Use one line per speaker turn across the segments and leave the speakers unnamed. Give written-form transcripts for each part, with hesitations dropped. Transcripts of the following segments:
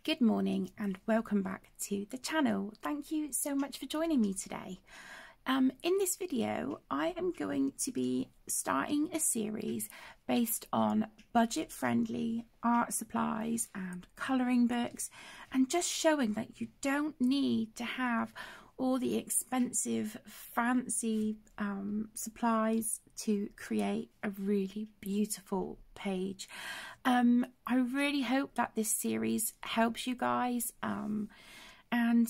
Good morning and welcome back to the channel. Thank you so much for joining me today. In this video I am going to be starting a series based on budget-friendly art supplies and colouring books, and just showing that you don't need to have all the expensive fancy supplies to create a really beautiful page. I really hope that this series helps you guys, and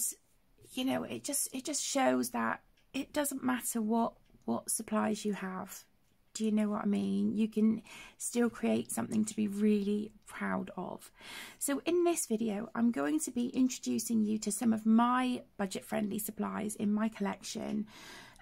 you know, it just shows that it doesn't matter what supplies you have. Do you know what I mean? You can still create something to be really proud of. So in this video, I'm going to be introducing you to some of my budget-friendly supplies in my collection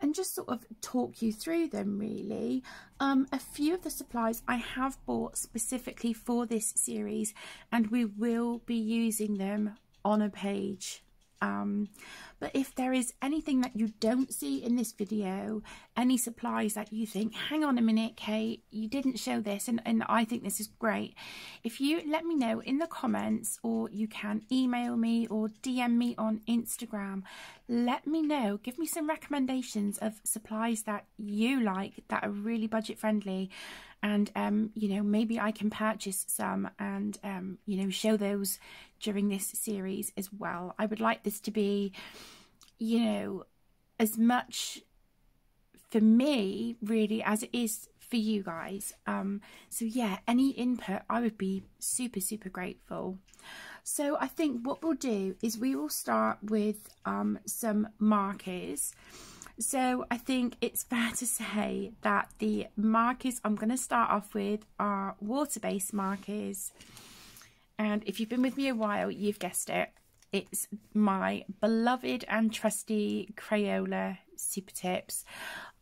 and just sort of talk you through them really. A few of the supplies I have bought specifically for this series, and we will be using them on a page. But if there is anything that you don't see in this video, any supplies that you think, hang on a minute Kate, you didn't show this and I think this is great, if you let me know in the comments, or you can email me or DM me on Instagram, let me know, give me some recommendations of supplies that you like that are really budget friendly, and you know, maybe I can purchase some and you know, show those during this series as well. I would like this to be, you know, as much for me really as it is for you guys. So yeah, any input I would be super grateful. So I think what we'll do is we will start with some markers. So I think it's fair to say that the markers I'm going to start off with are Waterbase markers. And if you've been with me a while, you've guessed it. It's my beloved and trusty Crayola Super Tips.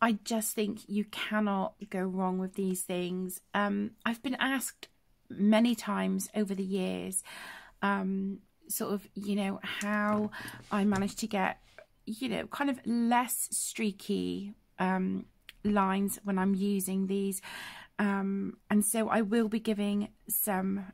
I just think you cannot go wrong with these things. I've been asked many times over the years, sort of, you know, how I managed to get, you know, kind of less streaky lines when I'm using these. And so I will be giving some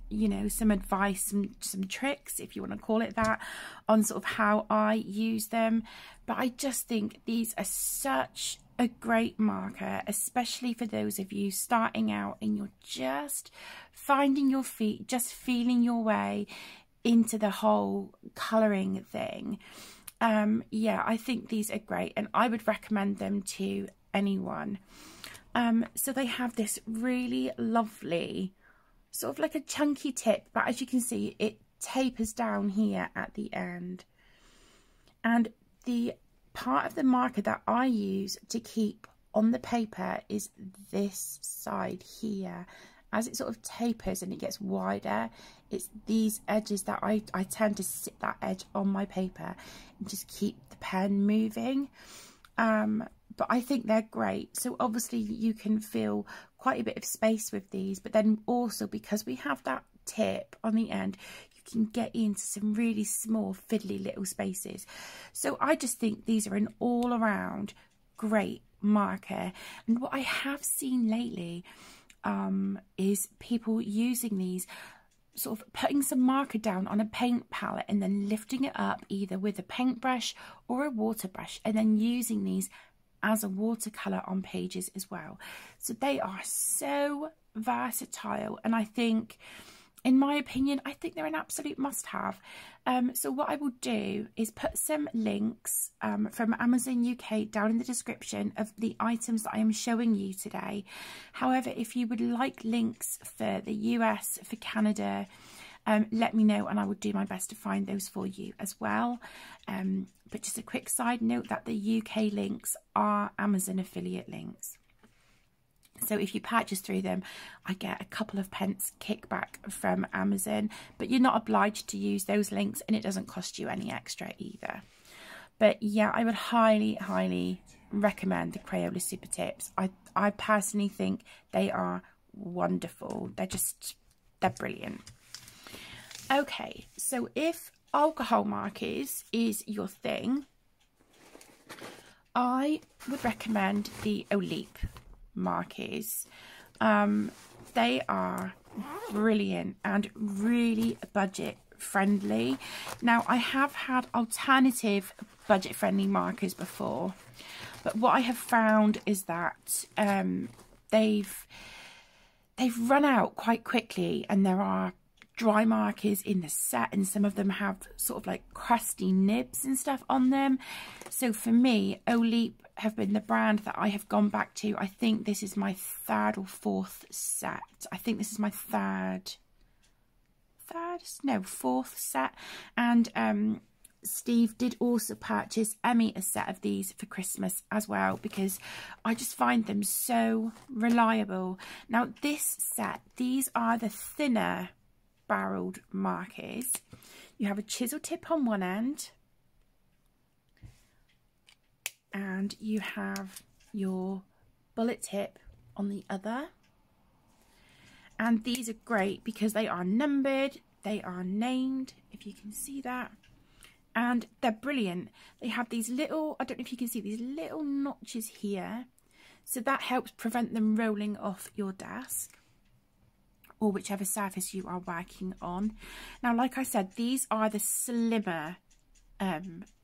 you know, some advice, some tricks, if you want to call it that, on sort of how I use them. But I just think these are such a great marker, especially for those of you starting out and you're just finding your feet, just feeling your way into the whole colouring thing. Yeah, I think these are great and I would recommend them to anyone. So they have this really lovely sort of like a chunky tip, but as you can see it tapers down here at the end, and the part of the marker that I use to keep on the paper is this side here. As it sort of tapers and it gets wider, it's these edges that I tend to sit that edge on my paper and just keep the pen moving. But I think they're great. So obviously you can fill quite a bit of space with these, but then also because we have that tip on the end, you can get into some really small fiddly little spaces. So I just think these are an all-around great marker. And what I have seen lately is people using these, sort of putting some marker down on a paint palette and then lifting it up either with a paintbrush or a water brush, and then using these as a watercolour on pages as well. So they are so versatile, and I think, in my opinion, I think they're an absolute must-have. So what I will do is put some links from Amazon UK down in the description of the items that I am showing you today. However, if you would like links for the US, for Canada, let me know and I will do my best to find those for you as well. But just a quick side note that the UK links are Amazon affiliate links. So if you purchase through them, I get a couple of pence kickback from Amazon, but you're not obliged to use those links and it doesn't cost you any extra either. But yeah, I would highly recommend the Crayola Super Tips. I personally think they are wonderful. They're brilliant. Okay, so if alcohol markers is your thing, I would recommend the Helix markers. They are brilliant and really budget friendly. Now, I have had alternative budget friendly markers before, but what I have found is that they've run out quite quickly, and there are dry markers in the set, and some of them have sort of like crusty nibs and stuff on them. So for me, Helix have been the brand that I have gone back to. I think this is my third or fourth set. I think this is my fourth set. And Steve did also purchase Emmy a set of these for Christmas as well, because I just find them so reliable. Now this set, these are the thinner barreled markers. You have a chisel tip on one end, and you have your bullet tip on the other. And these are great because they are numbered, they are named, if you can see that, and they're brilliant. They have these little, I don't know if you can see, these little notches here, so that helps prevent them rolling off your desk or whichever surface you are working on. Now, like I said, these are the slimmer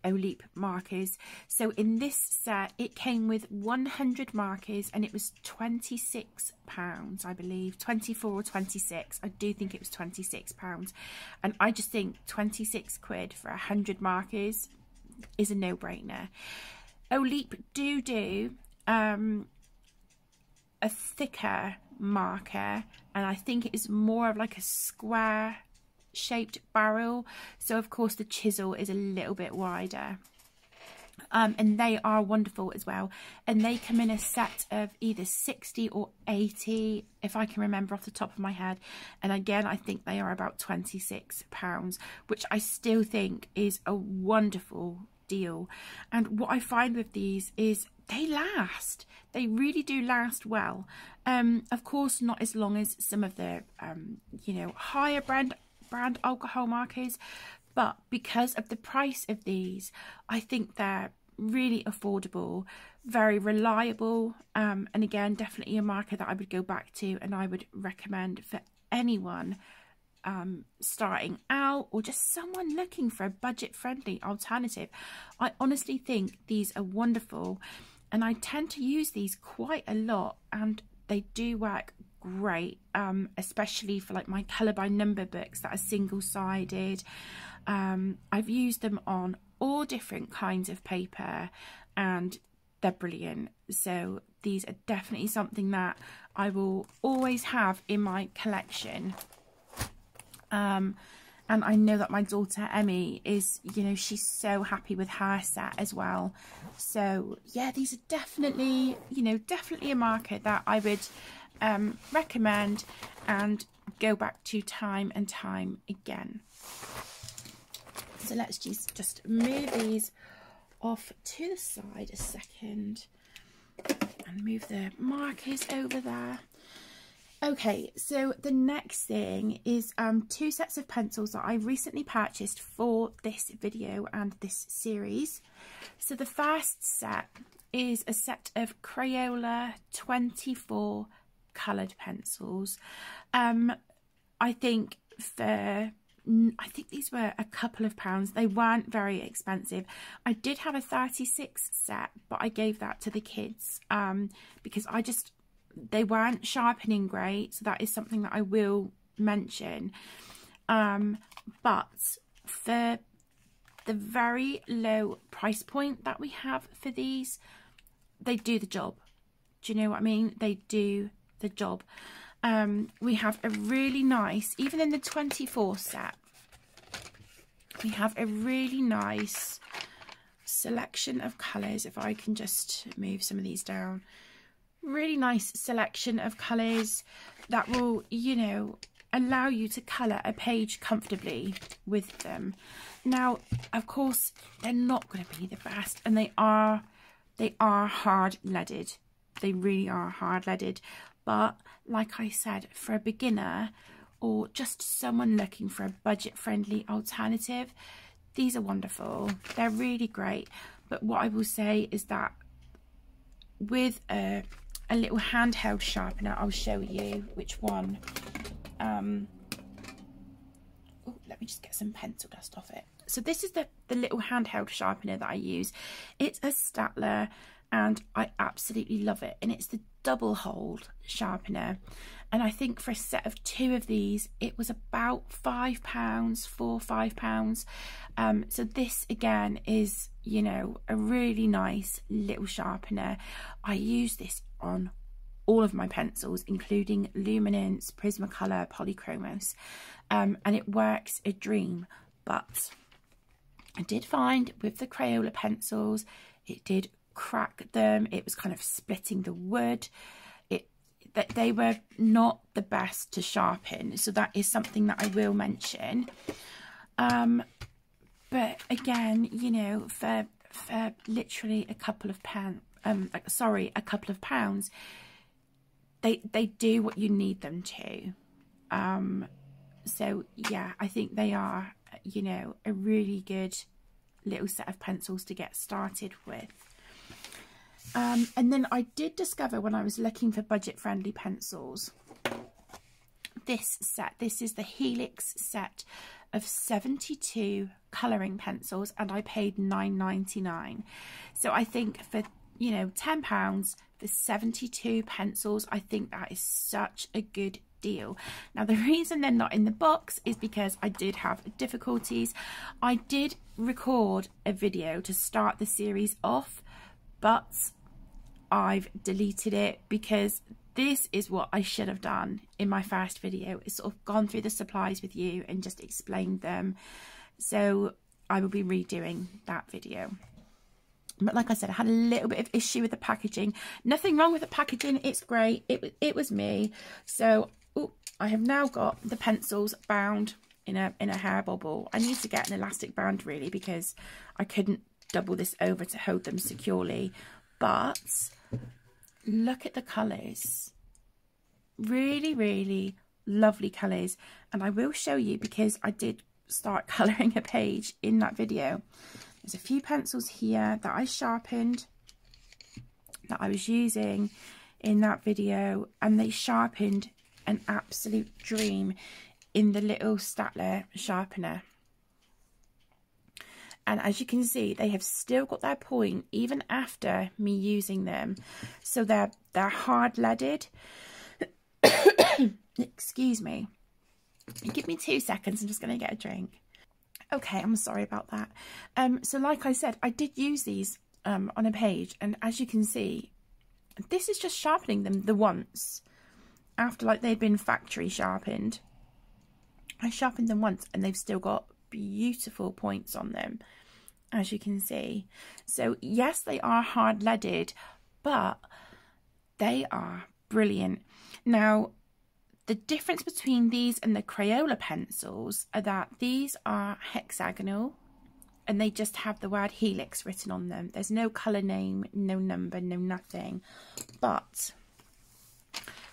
Helix markers. So in this set, it came with 100 markers, and it was £26, I believe, 24 or 26. I do think it was £26, and I just think 26 quid for 100 markers is a no-brainer. Helix do a thicker marker, and I think it is more of like a square shaped barrel, so of course the chisel is a little bit wider, and they are wonderful as well, and they come in a set of either 60 or 80 if I can remember off the top of my head, and again I think they are about £26, which I still think is a wonderful deal. And what I find with these is they last, they really do last well. Of course not as long as some of the you know, higher brand alcohol markers, but because of the price of these, I think they're really affordable, very reliable, and again definitely a marker that I would go back to, and I would recommend for anyone starting out or just someone looking for a budget friendly alternative. I honestly think these are wonderful, and I tend to use these quite a lot, and they do work great, especially for like my colour by number books that are single-sided. I've used them on all different kinds of paper, and they're brilliant. So these are definitely something that I will always have in my collection. And I know that my daughter Emmy is, you know, she's so happy with her set as well. So yeah, these are definitely, you know, definitely a marker that I would recommend and go back to time and time again. So let's just move these off to the side a second and move the markers over there. Okay, so the next thing is 2 sets of pencils that I recently purchased for this video and this series. So the first set is a set of Crayola 24 coloured pencils. I think these were a couple of pounds. They weren't very expensive. I did have a 36 set, but I gave that to the kids because they weren't sharpening great, so that is something that I will mention. But for the very low price point that we have for these, they do the job. Do you know what I mean? They do the job. We have a really nice, even in the 24 set, we have a really nice selection of colours. If I can just move some of these down. Really nice selection of colours that will, you know, allow you to colour a page comfortably with them. Now, of course, they're not going to be the best, and they are hard leaded. They really are hard leaded. But like I said, for a beginner or just someone looking for a budget friendly alternative, these are wonderful. They're really great. But what I will say is that with a little handheld sharpener, I'll show you which one oh, let me just get some pencil dust off it. So this is the little handheld sharpener that I use. It's a Statler and I absolutely love it. And it's the double hold sharpener. And I think for a set of 2 of these, it was about £5, £5. So this again is, you know, a really nice little sharpener. I use this on all of my pencils, including Luminance, Prismacolor, Polychromos, and it works a dream. But I did find with the Crayola pencils, it did crack them. It was kind of splitting the wood. That they were not the best to sharpen, so that is something that I will mention. But again, you know, for literally a couple of pounds, they do what you need them to. So yeah, I think they are, you know, a really good little set of pencils to get started with. And then I did discover when I was looking for budget-friendly pencils, this set. This is the Helix set of 72 colouring pencils, and I paid £9.99. So I think for, you know, £10 for 72 pencils, I think that is such a good deal. Now the reason they're not in the box is because I did have difficulties. I did record a video to start the series off, but I've deleted it because this is what I should have done in my first video. It's sort of gone through the supplies with you and just explained them. So I will be redoing that video. But like I said, I had a little bit of issue with the packaging. Nothing wrong with the packaging. It's great. It was me. So I have now got the pencils bound in a hair bubble. I need to get an elastic band really because I couldn't double this over to hold them securely. But look at the colours. Really, really lovely colours. And I will show you because I did start colouring a page in that video. There's a few pencils here that I sharpened that I was using in that video, and they sharpened an absolute dream in the little Statler sharpener. And as you can see, they have still got their point even after me using them. So they're hard leaded. Excuse me. Give me 2 seconds. I'm just going to get a drink. Okay, I'm sorry about that. So like I said, I did use these on a page. And as you can see, this is just sharpening them the once. After like they'd been factory sharpened. I sharpened them once and they've still got beautiful points on them, as you can see. So yes, they are hard leaded, but they are brilliant. Now the difference between these and the Crayola pencils are that these are hexagonal and they just have the word Helix written on them. There's no colour name, no number, no nothing. But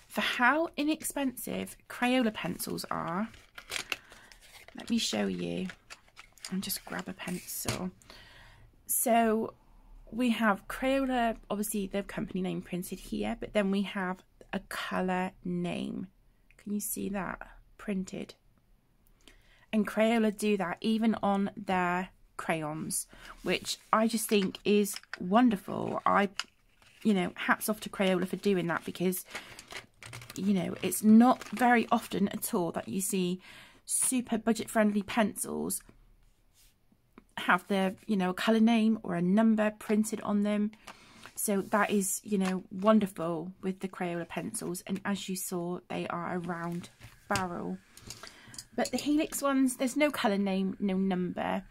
for how inexpensive Crayola pencils are, let me show you. And just grab a pencil. So we have Crayola, obviously the company name printed here, but then we have a colour name. Can you see that printed? And Crayola do that even on their crayons, which I just think is wonderful. You know, hats off to Crayola for doing that, because, you know, it's not very often at all that you see super budget friendly pencils have the, you know, a colour name or a number printed on them. So that is, you know, wonderful with the Crayola pencils. And as you saw, they are a round barrel. But the Helix ones, there's no colour name, no number.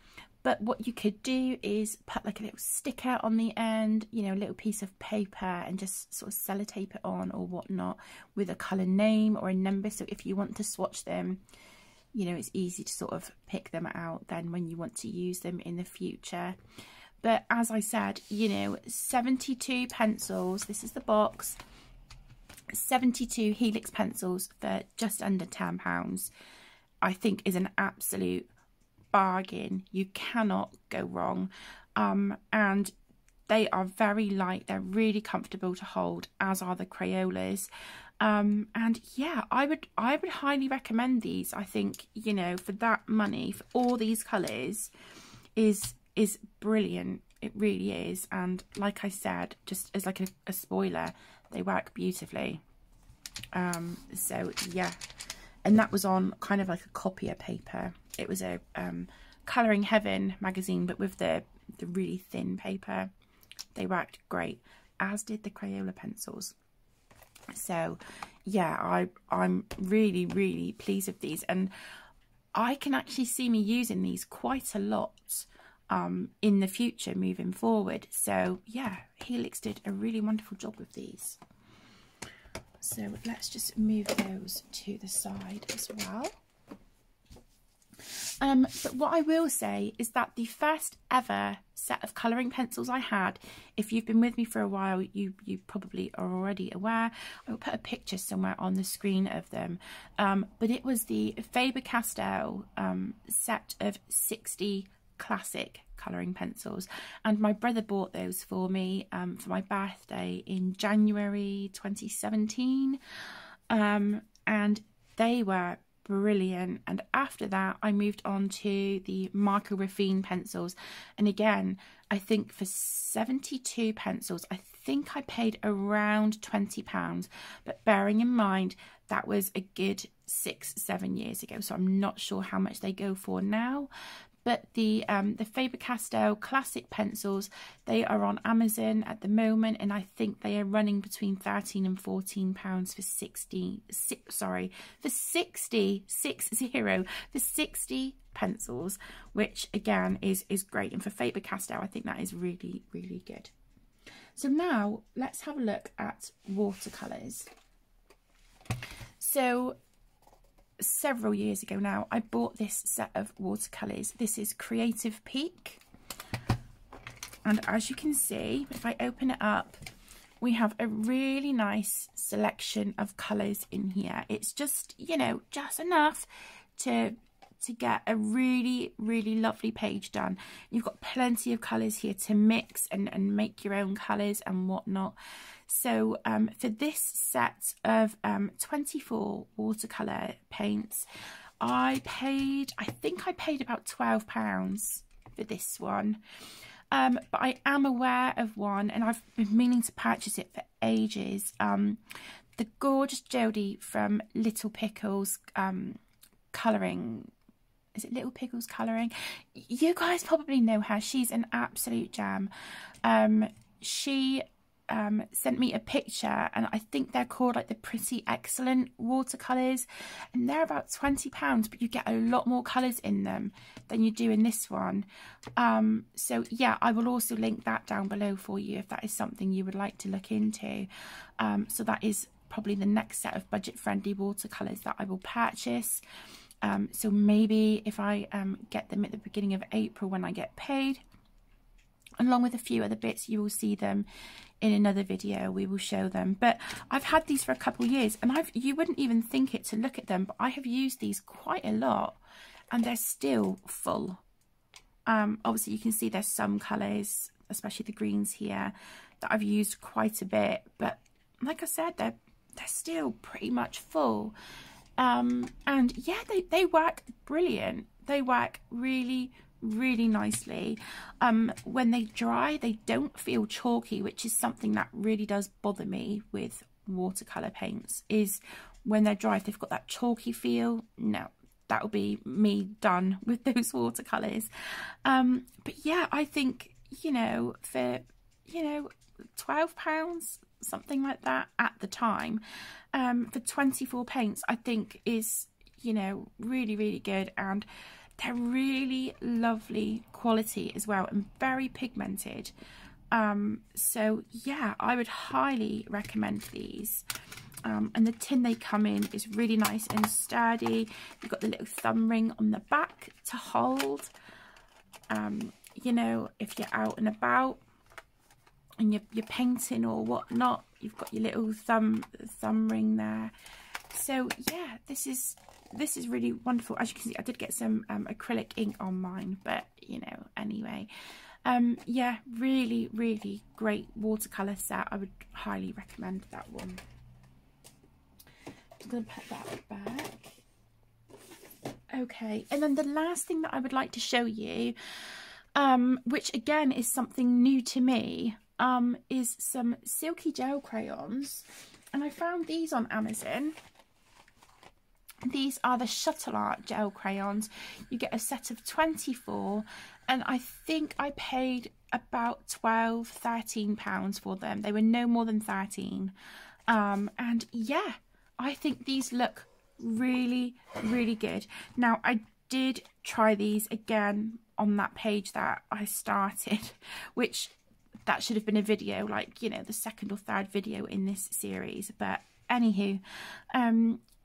But what you could do is put like a little sticker on the end, you know, a little piece of paper, and just sort of sellotape it on or whatnot with a colour name or a number. So if you want to swatch them, you know, it's easy to sort of pick them out then when you want to use them in the future. But as I said, you know, 72 pencils, this is the box, 72 Helix pencils for just under £10, I think is an absolute bargain. You cannot go wrong. And they are very light, they're really comfortable to hold, as are the Crayolas. And yeah, I would highly recommend these. I think, you know, for that money, for all these colours, is brilliant. It really is. And like I said, just as like a spoiler, they work beautifully. So yeah, and that was on kind of like a copier paper. It was a Colouring Heaven magazine, but with the really thin paper. They worked great, as did the Crayola pencils. So yeah, I'm really, really pleased with these, and I can actually see me using these quite a lot in the future moving forward. So yeah, Helix did a really wonderful job with these. So let's just move those to the side as well. But what I will say is that the first ever set of colouring pencils I had, if you've been with me for a while, you probably are already aware. I will put a picture somewhere on the screen of them. But it was the Faber-Castell set of 60 classic colouring pencils, and my brother bought those for me for my birthday in January 2017, and they were brilliant. And after that I moved on to the Marker Raffine pencils, and again, I think for 72 pencils, I think I paid around £20, but bearing in mind that was a good 6-7 years ago, so I'm not sure how much they go for now. But the Faber-Castell classic pencils, they are on Amazon at the moment, and I think they are running between £13 and £14 for 60 pencils, which again is great. And for Faber-Castell, I think that is really, really good. So now let's have a look at watercolours. So several years ago now, I bought this set of watercolours. This is Creative Peak, and as you can see, if I open it up, we have a really nice selection of colours in here. It's just, you know, just enough to get a really, really lovely page done. You've got plenty of colours here to mix and make your own colours and whatnot. So for this set of 24 watercolour paints, I think I paid about £12 for this one. But I am aware of one, and I've been meaning to purchase it for ages. The gorgeous Jodie from Little Pickles Colouring. Is it Little Pickles Colouring? You guys probably know her. She's an absolute gem. She sent me a picture, and I think they're called like the Pretty Excellent watercolours, and they're about £20, but you get a lot more colours in them than you do in this one. So yeah, I will also link that down below for you if that is something you would like to look into. So that is probably the next set of budget-friendly watercolours that I will purchase. So maybe if I get them at the beginning of April when I get paid, along with a few other bits, you will see them in another video. We will show them. But I've had these for a couple of years, and you wouldn't even think it to look at them, but I have used these quite a lot, and they're still full. Obviously you can see there's some colours, especially the greens here, that I've used quite a bit, but like I said, they're still pretty much full. And yeah, they work brilliant. They work really, really nicely. When they dry, they don't feel chalky, which is something that really does bother me with watercolour paints, is when they're dry, if they've got that chalky feel. No, that will be me done with those watercolours. But yeah, I think, you know, for, you know, £12, something like that at the time, for 24 paints, I think is, you know, really, really good. And they're really lovely quality as well, and very pigmented. So yeah, I would highly recommend these. And the tin they come in is really nice and sturdy. You've got the little thumb ring on the back to hold. You know, if you're out and about and you're painting or whatnot, you've got your little thumb ring there. So yeah, this is really wonderful. As you can see, I did get some acrylic ink on mine, but you know, anyway, yeah, really, really great watercolor set. I would highly recommend that one. I'm going to put that back. Okay, and then the last thing that I would like to show you, which again is something new to me, is some silky gel crayons. And I found these on Amazon. These are the Shuttle Art gel crayons. You get a set of 24, and I think I paid about £13 for them. They were no more than 13. And yeah, I think these look really, really good. Now, I did try these again on that page that I started, which that should have been a video, like, you know, the second or third video in this series. But anywho,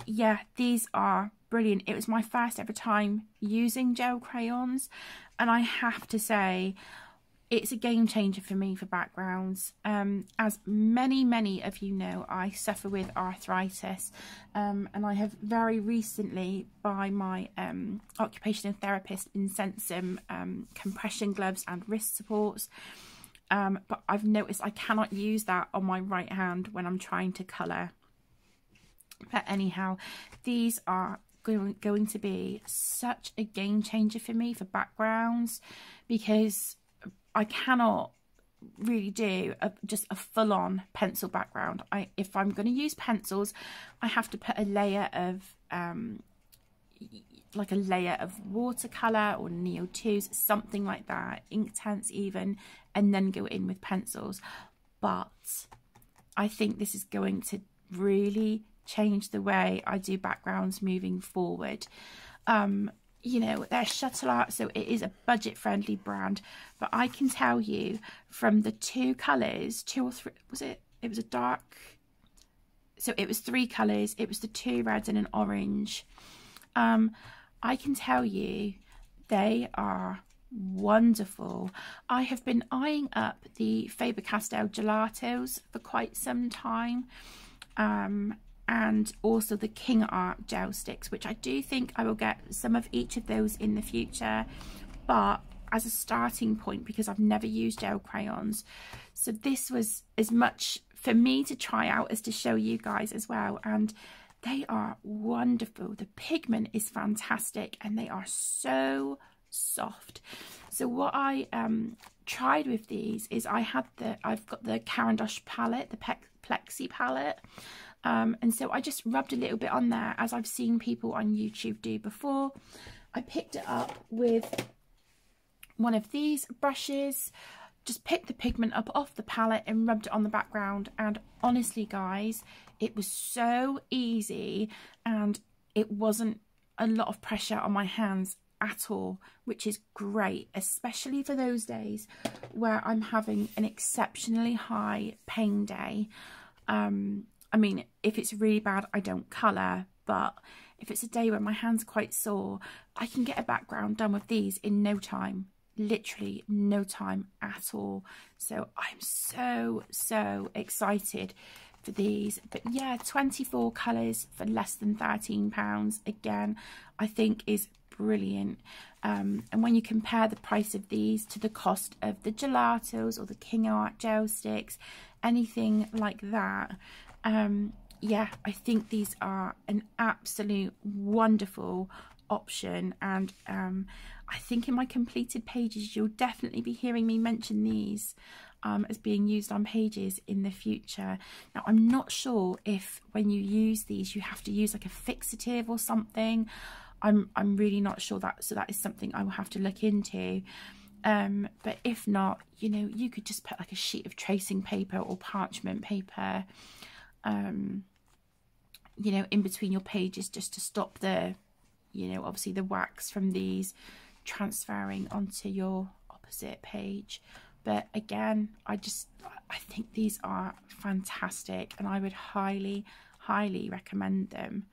yeah, these are brilliant. It was my first ever time using gel crayons, and I have to say it's a game changer for me for backgrounds. As many of you know, I suffer with arthritis, and I have very recently, by my occupational therapist, been sent some compression gloves and wrist supports. But I've noticed I cannot use that on my right hand when I'm trying to colour. But anyhow, these are going to be such a game changer for me for backgrounds, because I cannot really do just a full-on pencil background. If I'm going to use pencils, I have to put a layer of like a layer of watercolour or Neo2s, something like that, Inktense even, and then go in with pencils. But I think this is going to really change the way I do backgrounds moving forward. You know, they're Shuttle Art, so it is a budget-friendly brand, but I can tell you from the two colours, 2 or 3, was it? It was a dark, so it was 3 colours. It was the 2 reds and an orange. I can tell you they are wonderful. I have been eyeing up the Faber-Castell gelatos for quite some time, and also the King Art gel sticks, which I do think I will get some of each of those in the future, but as a starting point, because I've never used gel crayons, so this was as much for me to try out as to show you guys as well. And they are wonderful. The pigment is fantastic, and they are so soft. So what I tried with these is I've got the Caran d'Ache palette, the Plexi palette, and so I just rubbed a little bit on there, as I've seen people on YouTube do before. I picked it up with one of these brushes, just picked the pigment up off the palette and rubbed it on the background, and honestly guys, it was so easy, and it wasn't a lot of pressure on my hands at all, which is great, especially for those days where I'm having an exceptionally high pain day. I mean, if it's really bad, I don't colour, but if it's a day where my hands are quite sore, I can get a background done with these in no time, literally no time at all. So I'm so excited for these. But yeah, 24 colours for less than £13, again, I think is brilliant. And when you compare the price of these to the cost of the gelatos or the King Art gel sticks, anything like that, yeah, I think these are an absolute wonderful option. And I think in my completed pages you'll definitely be hearing me mention these as being used on pages in the future. Now, I'm not sure if when you use these you have to use like a fixative or something. I'm really not sure that, so that is something I will have to look into. But if not, you know, you could just put like a sheet of tracing paper or parchment paper, you know, in between your pages, just to stop the, you know, obviously the wax from these transferring onto your opposite page. But again, I think these are fantastic, and I would highly recommend them.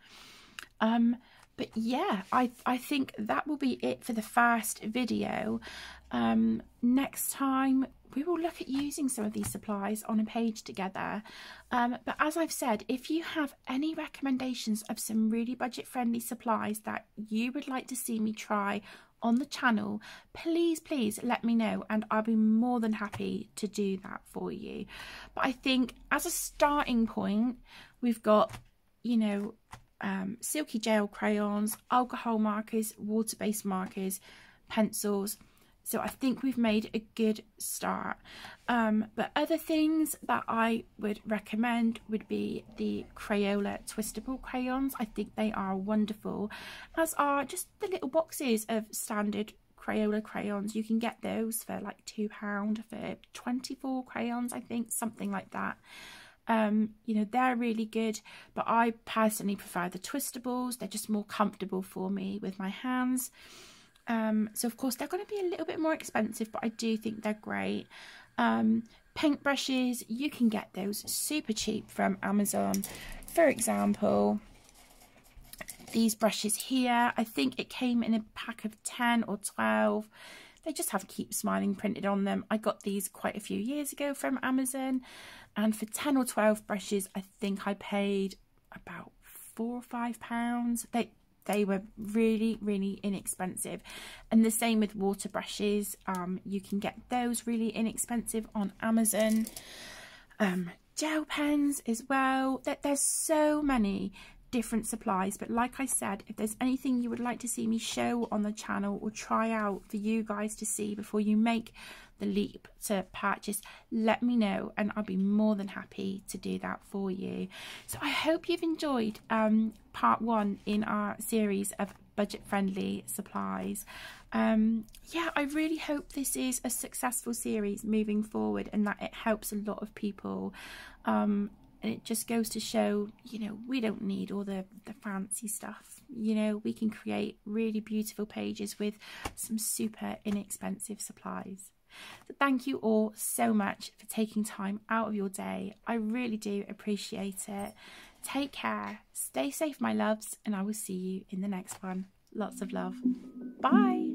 But yeah, I think that will be it for the first video. Next time we will look at using some of these supplies on a page together. But as I've said, if you have any recommendations of some really budget-friendly supplies that you would like to see me try on the channel, please let me know, and I'll be more than happy to do that for you. But I think as a starting point, we've got you know, silky gel crayons, alcohol markers, water-based markers, pencils. So I think we've made a good start. But other things that I would recommend would be the Crayola twistable crayons. I think they are wonderful, as are just the little boxes of standard Crayola crayons. You can get those for like £2 for 24 crayons, I think, something like that. You know, they're really good, but I personally prefer the twistables. They're just more comfortable for me with my hands. So of course they're going to be a little bit more expensive, but I do think they're great. Paint brushes, you can get those super cheap from Amazon. For example, these brushes here, I think it came in a pack of 10 or 12. They just have Keep Smiling printed on them. I got these quite a few years ago from Amazon, and for 10 or 12 brushes I think I paid about £4 or £5. They were really inexpensive. And the same with water brushes. You can get those really inexpensive on Amazon. Gel pens as well. There's so many different supplies, but like I said, if there's anything you would like to see me show on the channel or try out for you guys to see before you make the leap to purchase, let me know and I'll be more than happy to do that for you. So I hope you've enjoyed part 1 in our series of budget-friendly supplies. Yeah, I really hope this is a successful series moving forward and that it helps a lot of people. And it just goes to show, you know, we don't need all the fancy stuff. You know, we can create really beautiful pages with some super inexpensive supplies. So thank you all so much for taking time out of your day. I really do appreciate it. Take care, stay safe my loves, and I will see you in the next one. Lots of love. Bye.